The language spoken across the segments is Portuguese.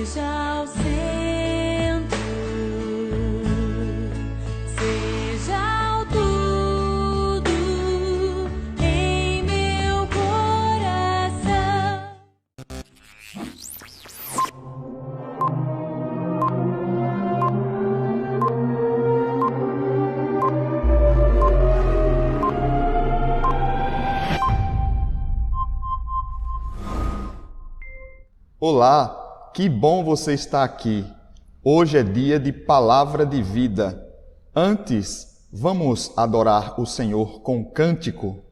Seja o centro, seja o tudo em meu coração. Olá, que bom você estar aqui. Hoje é dia de palavra de vida. Antes, vamos adorar o Senhor com um cântico.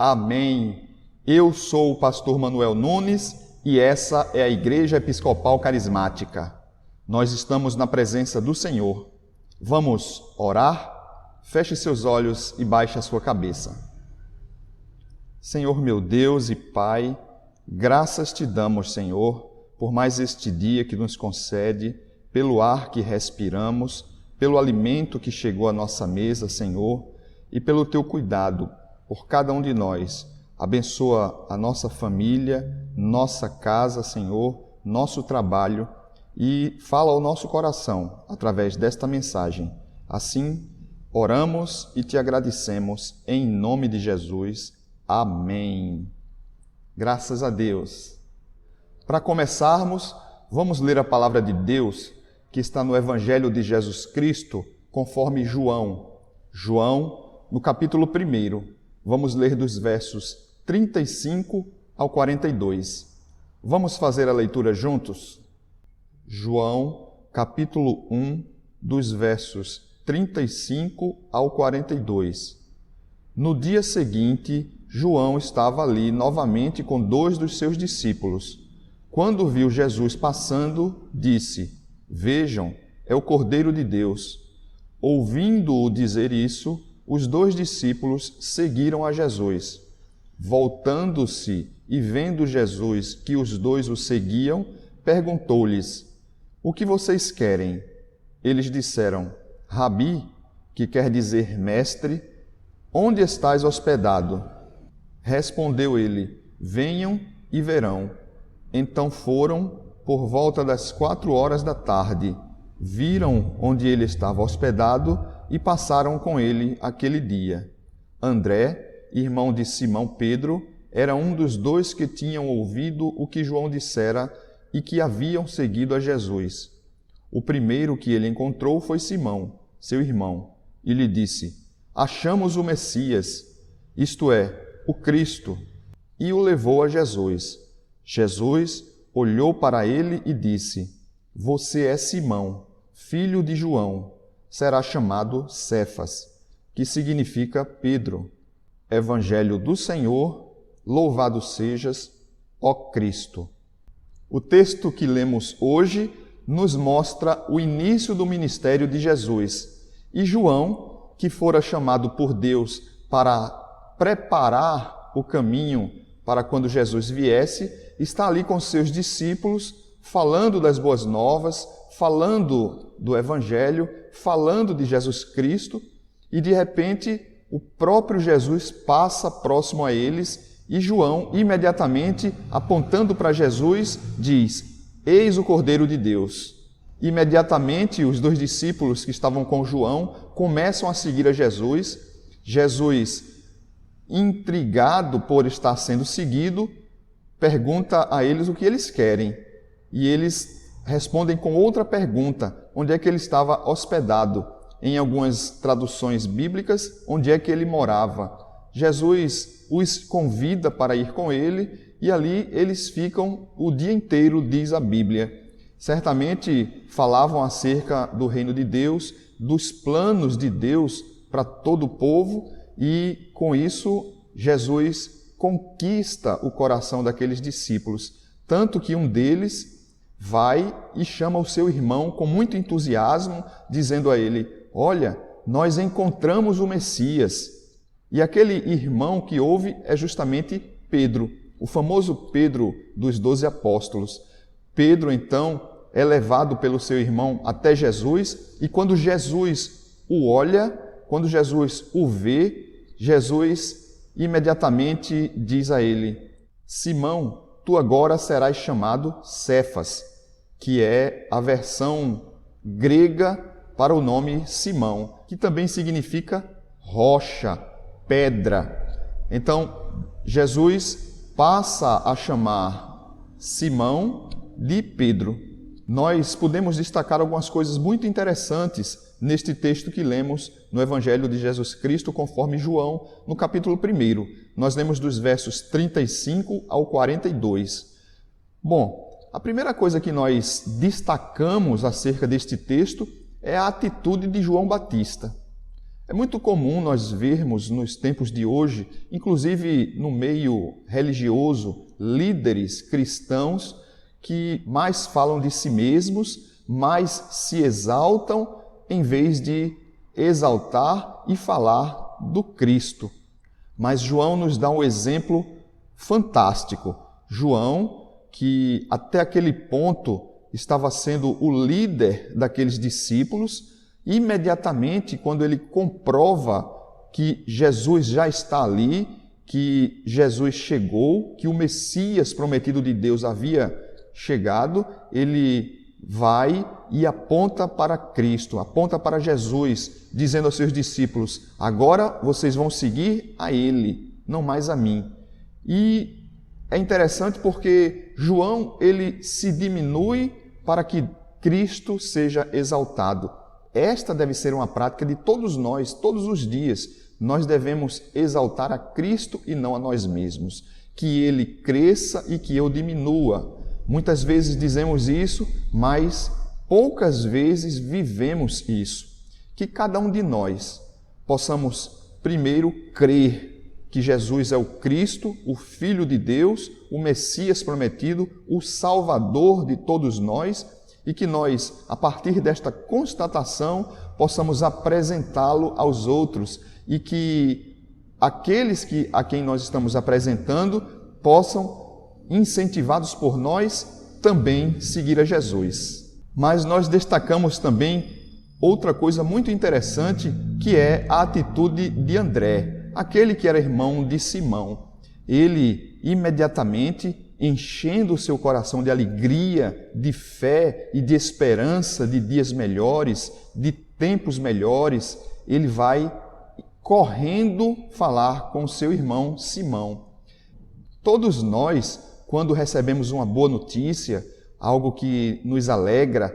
Amém. Eu sou o pastor Manuel Nunes e essa é a Igreja Episcopal Carismática. Nós estamos na presença do Senhor. Vamos orar? Feche seus olhos e baixe a sua cabeça. Senhor meu Deus e Pai, graças te damos, Senhor, por mais este dia que nos concede, pelo ar que respiramos, pelo alimento que chegou à nossa mesa, Senhor, e pelo teu cuidado por cada um de nós. Abençoa a nossa família, nossa casa, Senhor, nosso trabalho e fala ao nosso coração através desta mensagem. Assim, oramos e te agradecemos em nome de Jesus. Amém. Graças a Deus. Para começarmos, vamos ler a palavra de Deus que está no Evangelho de Jesus Cristo, conforme João. João, no capítulo 1. Vamos ler dos versos 35 ao 42. Vamos fazer a leitura juntos? João, capítulo 1, dos versos 35 ao 42. No dia seguinte, João estava ali novamente com 2 dos seus discípulos. Quando viu Jesus passando, disse: Vejam, é o Cordeiro de Deus. Ouvindo-o dizer isso, os 2 discípulos seguiram a Jesus. Voltando-se e vendo Jesus que os 2 o seguiam, perguntou-lhes: O que vocês querem? Eles disseram: Rabi, que quer dizer mestre, onde estás hospedado? Respondeu ele: Venham e verão. Então foram por volta das 4 da tarde, viram onde ele estava hospedado e passaram com ele aquele dia. André, irmão de Simão Pedro, era um dos 2 que tinham ouvido o que João dissera e que haviam seguido a Jesus. O primeiro que ele encontrou foi Simão, seu irmão, e lhe disse: Achamos o Messias, isto é, o Cristo, e o levou a Jesus. Jesus olhou para ele e disse: Você é Simão, filho de João, será chamado Cefas, que significa Pedro. Evangelho do Senhor, louvado sejas, ó Cristo. O texto que lemos hoje nos mostra o início do ministério de Jesus. E João, que fora chamado por Deus para preparar o caminho para quando Jesus viesse, está ali com seus discípulos, falando das boas novas, falando do Evangelho, falando de Jesus Cristo, e de repente o próprio Jesus passa próximo a eles e João, imediatamente apontando para Jesus, diz: Eis o Cordeiro de Deus. Imediatamente os 2 discípulos que estavam com João começam a seguir a Jesus. Jesus, intrigado por estar sendo seguido, pergunta a eles o que eles querem. E eles respondem com outra pergunta: onde é que ele estava hospedado? Em algumas traduções bíblicas, onde é que ele morava? Jesus os convida para ir com ele e ali eles ficam o dia inteiro, diz a Bíblia. Certamente falavam acerca do reino de Deus, dos planos de Deus para todo o povo, e com isso Jesus conquista o coração daqueles discípulos, tanto que um deles vai e chama o seu irmão com muito entusiasmo, dizendo a ele: Olha, nós encontramos o Messias. E aquele irmão que ouve é justamente Pedro, o famoso Pedro dos 12 apóstolos. Pedro, então, é levado pelo seu irmão até Jesus, e quando Jesus o olha, quando Jesus o vê, Jesus imediatamente diz a ele: Simão, tu agora serás chamado Cefas, que é a versão grega para o nome Simão, que também significa rocha, pedra. Então, Jesus passa a chamar Simão de Pedro. Nós podemos destacar algumas coisas muito interessantes neste texto que lemos no Evangelho de Jesus Cristo, conforme João, no capítulo 1. Nós lemos dos versos 35 ao 42. Bom, a primeira coisa que nós destacamos acerca deste texto é a atitude de João Batista. É muito comum nós vermos nos tempos de hoje, inclusive no meio religioso, líderes cristãos que mais falam de si mesmos, mais se exaltam em vez de exaltar e falar do Cristo. Mas João nos dá um exemplo fantástico. João, que até aquele ponto estava sendo o líder daqueles discípulos, imediatamente, quando ele comprova que Jesus já está ali, que Jesus chegou, que o Messias prometido de Deus havia chegado, ele vai e aponta para Cristo, aponta para Jesus, dizendo aos seus discípulos: agora vocês vão seguir a Ele, não mais a mim. E é interessante porque João, ele se diminui para que Cristo seja exaltado. Esta deve ser uma prática de todos nós, todos os dias. Nós devemos exaltar a Cristo e não a nós mesmos. Que Ele cresça e que eu diminua. Muitas vezes dizemos isso, mas poucas vezes vivemos isso. Que cada um de nós possamos primeiro crer que Jesus é o Cristo, o Filho de Deus, o Messias prometido, o Salvador de todos nós, e que nós, a partir desta constatação, possamos apresentá-lo aos outros e que aqueles a quem nós estamos apresentando possam, incentivados por nós, também seguir a Jesus. Mas nós destacamos também outra coisa muito interessante, que é a atitude de André, aquele que era irmão de Simão. Ele imediatamente, enchendo o seu coração de alegria, de fé e de esperança de dias melhores, de tempos melhores, ele vai correndo falar com seu irmão Simão. Todos nós, quando recebemos uma boa notícia, algo que nos alegra,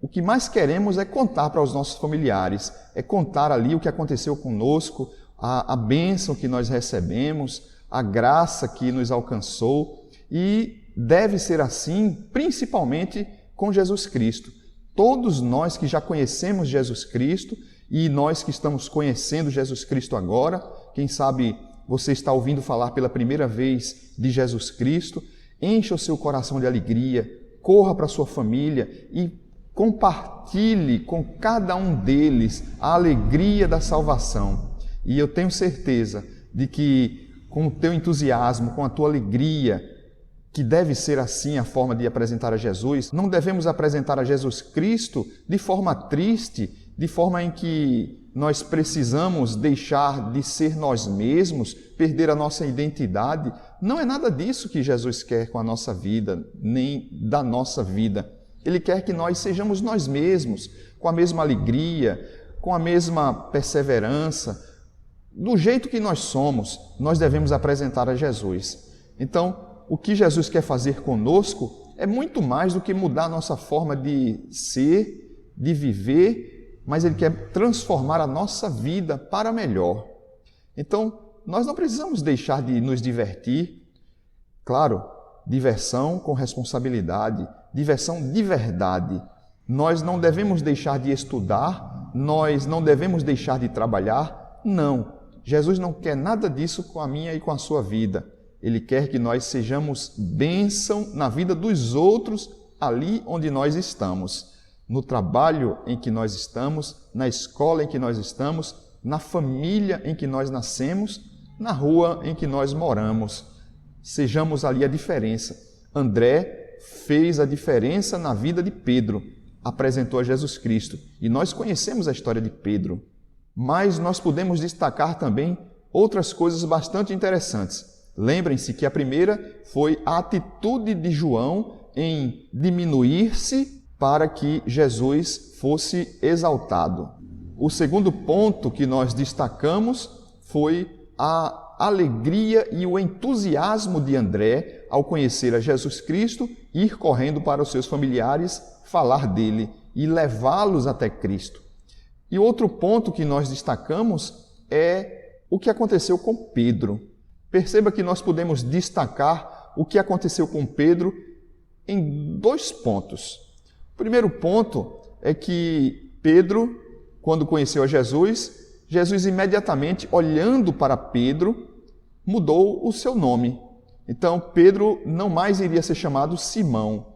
o que mais queremos é contar para os nossos familiares, é contar ali o que aconteceu conosco, a bênção que nós recebemos, a graça que nos alcançou, e deve ser assim, principalmente com Jesus Cristo. Todos nós que já conhecemos Jesus Cristo e nós que estamos conhecendo Jesus Cristo agora, quem sabe você está ouvindo falar pela primeira vez de Jesus Cristo, encha o seu coração de alegria, corra para a sua família e compartilhe com cada um deles a alegria da salvação. E eu tenho certeza de que com o teu entusiasmo, com a tua alegria, que deve ser assim a forma de apresentar a Jesus, não devemos apresentar a Jesus Cristo de forma triste, de forma em que nós precisamos deixar de ser nós mesmos, perder a nossa identidade. Não é nada disso que Jesus quer com a nossa vida, nem da nossa vida. Ele quer que nós sejamos nós mesmos, com a mesma alegria, com a mesma perseverança. Do jeito que nós somos, nós devemos apresentar a Jesus. Então, o que Jesus quer fazer conosco é muito mais do que mudar a nossa forma de ser, de viver, mas Ele quer transformar a nossa vida para melhor. Então, nós não precisamos deixar de nos divertir. Claro, diversão com responsabilidade, diversão de verdade. Nós não devemos deixar de estudar, nós não devemos deixar de trabalhar. Não, Jesus não quer nada disso com a minha e com a sua vida. Ele quer que nós sejamos bênção na vida dos outros ali onde nós estamos, no trabalho em que nós estamos, na escola em que nós estamos, na família em que nós nascemos, na rua em que nós moramos. Sejamos ali a diferença. André fez a diferença na vida de Pedro, apresentou a Jesus Cristo. E nós conhecemos a história de Pedro. Mas nós podemos destacar também outras coisas bastante interessantes. Lembrem-se que a primeira foi a atitude de João em diminuir-se para que Jesus fosse exaltado. O segundo ponto que nós destacamos foi a alegria e o entusiasmo de André ao conhecer a Jesus Cristo, ir correndo para os seus familiares, falar dele e levá-los até Cristo. E outro ponto que nós destacamos é o que aconteceu com Pedro. Perceba que nós podemos destacar o que aconteceu com Pedro em 2 pontos. O primeiro ponto é que Pedro, quando conheceu a Jesus, Jesus imediatamente, olhando para Pedro, mudou o seu nome. Então, Pedro não mais iria ser chamado Simão,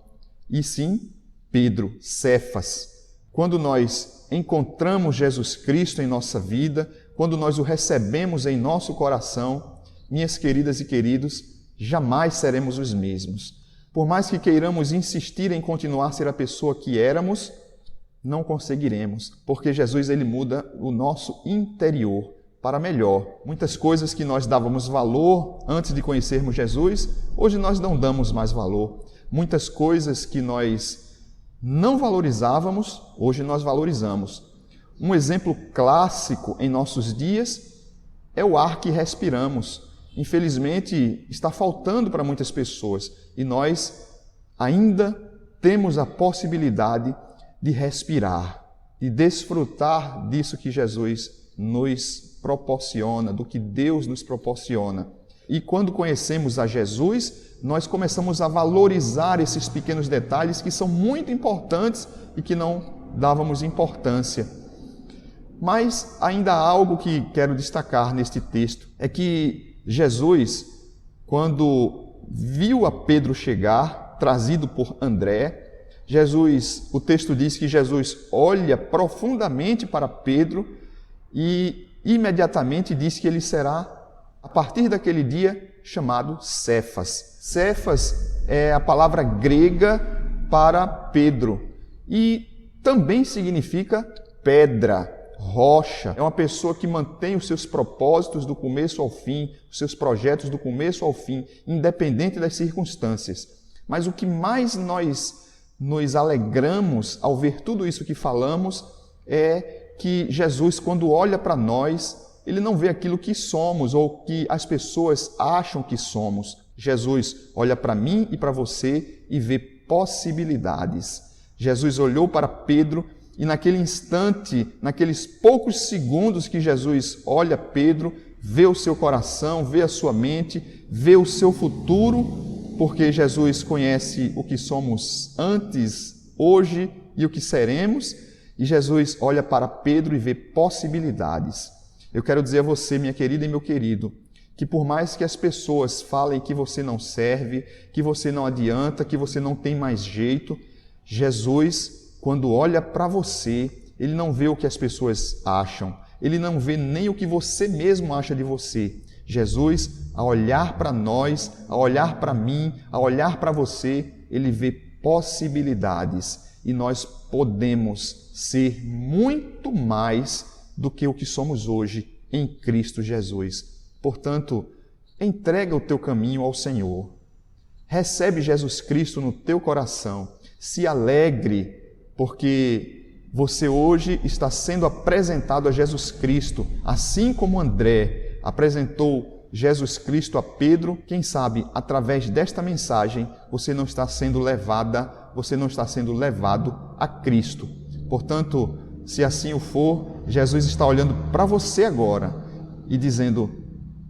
e sim Pedro, Cefas. Quando nós encontramos Jesus Cristo em nossa vida, quando nós o recebemos em nosso coração, minhas queridas e queridos, jamais seremos os mesmos. Por mais que queiramos insistir em continuar a ser a pessoa que éramos, não conseguiremos, porque Jesus ele muda o nosso interior para melhor. Muitas coisas que nós dávamos valor antes de conhecermos Jesus, hoje nós não damos mais valor. Muitas coisas que nós não valorizávamos, hoje nós valorizamos. Um exemplo clássico em nossos dias é o ar que respiramos. Infelizmente, está faltando para muitas pessoas e nós ainda temos a possibilidade de respirar, de desfrutar disso que Jesus nos proporciona, do que Deus nos proporciona. E quando conhecemos a Jesus, nós começamos a valorizar esses pequenos detalhes que são muito importantes e que não dávamos importância. Mas ainda há algo que quero destacar neste texto, é que Jesus, quando viu a Pedro chegar, trazido por André, o texto diz que Jesus olha profundamente para Pedro e imediatamente diz que ele será, a partir daquele dia, chamado Cefas. Cefas é a palavra grega para Pedro e também significa pedra, rocha. É uma pessoa que mantém os seus propósitos do começo ao fim, os seus projetos do começo ao fim, independente das circunstâncias. Mas o que mais nós nos alegramos ao ver tudo isso que falamos é que Jesus, quando olha para nós, ele não vê aquilo que somos ou que as pessoas acham que somos. Jesus olha para mim e para você e vê possibilidades. Jesus olhou para Pedro e naquele instante, naqueles poucos segundos que Jesus olha Pedro, vê o seu coração, vê a sua mente, vê o seu futuro, porque Jesus conhece o que somos antes, hoje e o que seremos, e Jesus olha para Pedro e vê possibilidades. Eu quero dizer a você, minha querida e meu querido, que por mais que as pessoas falem que você não serve, que você não adianta, que você não tem mais jeito, Jesus, quando olha para você, ele não vê o que as pessoas acham, ele não vê nem o que você mesmo acha de você. Jesus, a olhar para nós, a olhar para mim, a olhar para você, ele vê possibilidades e nós podemos ser muito mais do que o que somos hoje em Cristo Jesus. Portanto, entrega o teu caminho ao Senhor. Recebe Jesus Cristo no teu coração. Se alegre, porque você hoje está sendo apresentado a Jesus Cristo, assim como André apresentou Jesus Cristo a Pedro. Quem sabe, através desta mensagem, você não está sendo levado a Cristo. Portanto, se assim o for, Jesus está olhando para você agora e dizendo: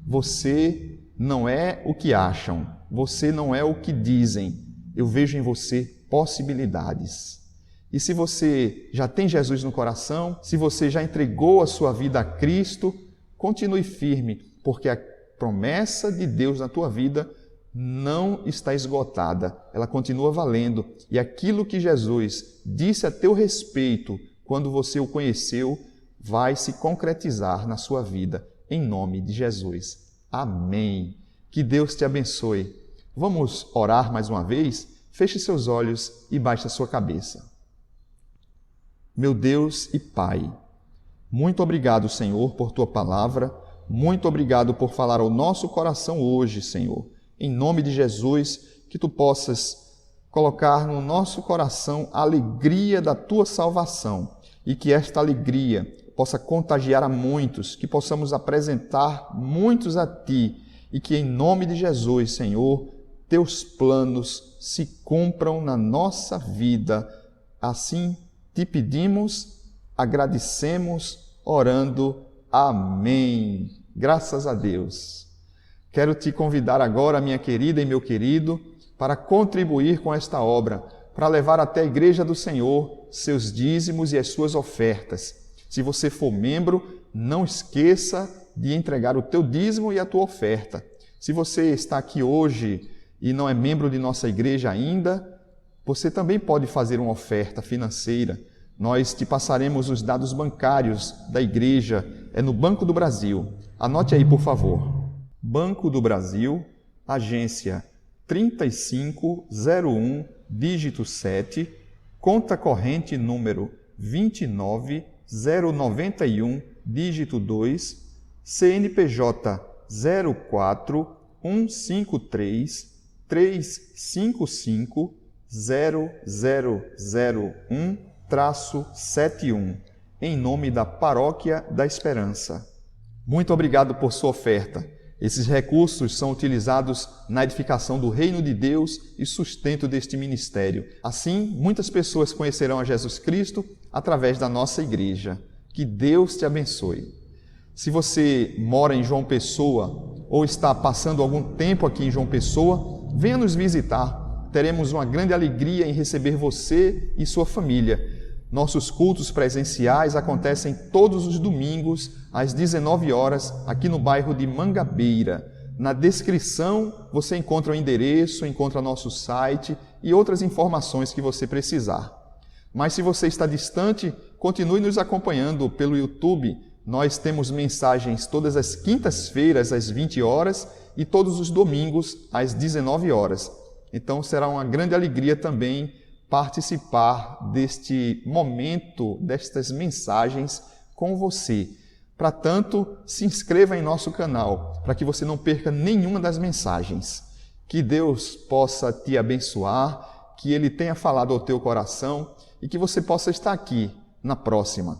você não é o que acham, você não é o que dizem, eu vejo em você possibilidades. E se você já tem Jesus no coração, se você já entregou a sua vida a Cristo, continue firme, porque a promessa de Deus na tua vida não está esgotada, ela continua valendo. E aquilo que Jesus disse a teu respeito quando você o conheceu, vai se concretizar na sua vida, em nome de Jesus. Amém. Que Deus te abençoe. Vamos orar mais uma vez? Feche seus olhos e baixe a sua cabeça. Meu Deus e Pai, muito obrigado, Senhor, por Tua palavra, muito obrigado por falar ao nosso coração hoje, Senhor. Em nome de Jesus, que Tu possas colocar no nosso coração a alegria da Tua salvação e que esta alegria possa contagiar a muitos, que possamos apresentar muitos a Ti e que em nome de Jesus, Senhor, Teus planos se cumpram na nossa vida. Assim Te pedimos, agradecemos, orando. Amém. Graças a Deus. Quero te convidar agora, minha querida e meu querido, para contribuir com esta obra, para levar até a Igreja do Senhor seus dízimos e as suas ofertas. Se você for membro, não esqueça de entregar o teu dízimo e a tua oferta. Se você está aqui hoje e não é membro de nossa igreja ainda, você também pode fazer uma oferta financeira. Nós te passaremos os dados bancários da igreja, é no Banco do Brasil. Anote aí, por favor. Banco do Brasil, agência 3501, dígito 7, conta corrente número 29091, dígito 2, CNPJ 041533 355 0001-71, em nome da Paróquia da Esperança. Muito obrigado por sua oferta. Esses recursos são utilizados na edificação do Reino de Deus e sustento deste ministério. Assim, muitas pessoas conhecerão a Jesus Cristo através da nossa igreja. Que Deus te abençoe. Se você mora em João Pessoa ou está passando algum tempo aqui em João Pessoa, venha nos visitar. Teremos uma grande alegria em receber você e sua família. Nossos cultos presenciais acontecem todos os domingos, às 19 horas, aqui no bairro de Mangabeira. Na descrição você encontra o endereço, encontra nosso site e outras informações que você precisar. Mas se você está distante, continue nos acompanhando pelo YouTube. Nós temos mensagens todas as quintas-feiras às 20 horas e todos os domingos às 19 horas. Então será uma grande alegria também participar deste momento, destas mensagens com você. Para tanto, se inscreva em nosso canal, para que você não perca nenhuma das mensagens. Que Deus possa te abençoar, que Ele tenha falado ao teu coração e que você possa estar aqui na próxima.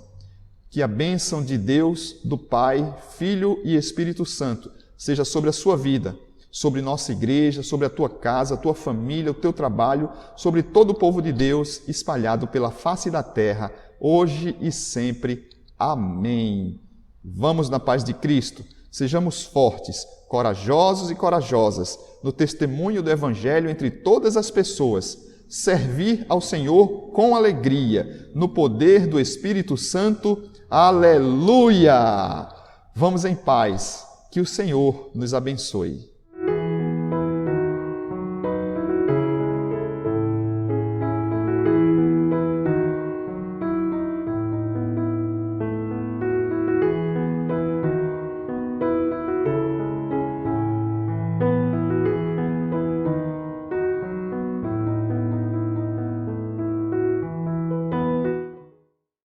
Que a bênção de Deus, do Pai, Filho e Espírito Santo seja sobre a sua vida, sobre nossa igreja, sobre a tua casa, a tua família, o teu trabalho, sobre todo o povo de Deus espalhado pela face da terra, hoje e sempre. Amém. Vamos na paz de Cristo, sejamos fortes, corajosos e corajosas no testemunho do Evangelho entre todas as pessoas, servir ao Senhor com alegria, no poder do Espírito Santo. Aleluia! Vamos em paz, que o Senhor nos abençoe.